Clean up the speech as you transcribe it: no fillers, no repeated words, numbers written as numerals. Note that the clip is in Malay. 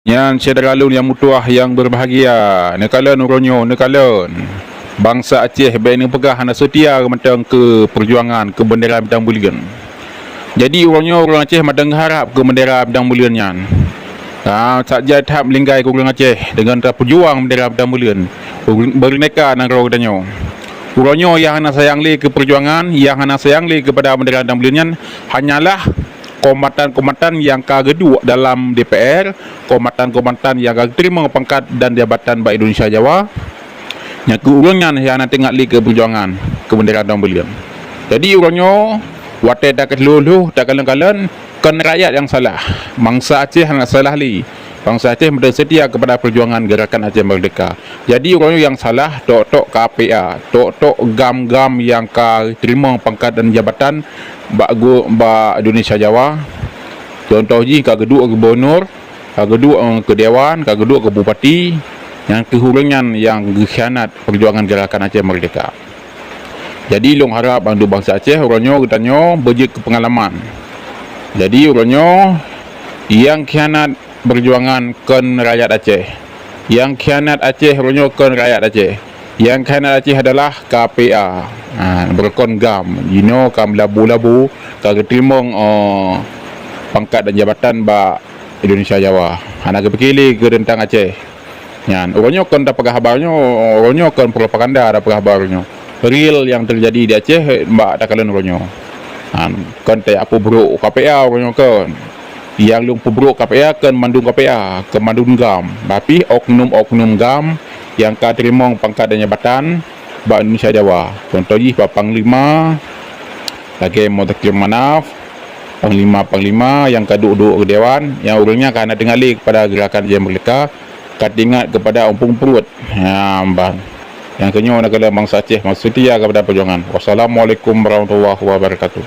Yang sederalun yang mutuah yang berbahagia, nekalan uronyo nekalan. Bangsa Aceh baik ni pegah hana setia matang ke perjuangan ke bendera bidang bulian. Jadi uronyo orang Aceh matang harap ke bendera bidang bulian nyan. Saja tahap melinggai ke orang Aceh dengan perjuang bendera bidang bulian. Berneka nang ro danyo. Uronyo yang hana sayang li ke perjuangan, yang hana sayang li kepada bendera bidang bulian nyan hanyalah komatan-komatan yang kagedua dalam DPR, komatan-komatan yang kagak terima pangkat dan jabatan Bank Indonesia Jawa, yang keurungan yang nanti tengah li ke perjuangan ke bendera dan belian. Jadi urangnya watai tak keluluh tak kalen-kalen kan rakyat yang salah, bangsa Aceh yang salah li. Bangsa Aceh bersedia kepada perjuangan gerakan Aceh Merdeka. Jadi orangnya yang salah tok-tok KPA, tok-tok gam-gam yang terima pangkat dan jabatan Ba Indonesia Jawa. Contoh ji kageduk ke gubernur, kageduk ke dewan, kageduk ke bupati, yang kehurangan yang khianat perjuangan gerakan Aceh Merdeka. Jadi long harap bantu bangsa Aceh orangnya katanya berjek ke pengalaman. Jadi orangnya yang khianat berjuangan kan rakyat Aceh, yang khianat Aceh orangnya kan rakyat Aceh, yang khianat Aceh adalah KPA. Berkon gam, kam labu-labu kagak terima pangkat dan jabatan Ba Indonesia Jawa. Anak kepilih ke tentang Aceh. Yan, orangnya kan dapat kabarnya, orangnya kan propaganda dapat kabarnya. Real yang terjadi di Aceh mbak tak kalian orangnya. Kan tak apa buruk KPA orangnya kan. Yang lu pubruk KPA kan mandung KPA, ke mandung gam. Tapi oknum-oknum gam yang terima pangkat dan jabatan Bank Indonesia Jawa. Contohnya Pak Panglima, lagi mau takdir manaf, Panglima yang kaduk-duk ke dewan, yang urangnya karena dengar li kepada gerakan Aceh Merdeka, ingat kepada umpung perut. Yang kenyang nak kala bangsa Aceh maksudnya kepada perjuangan. Wassalamualaikum warahmatullahi wabarakatuh.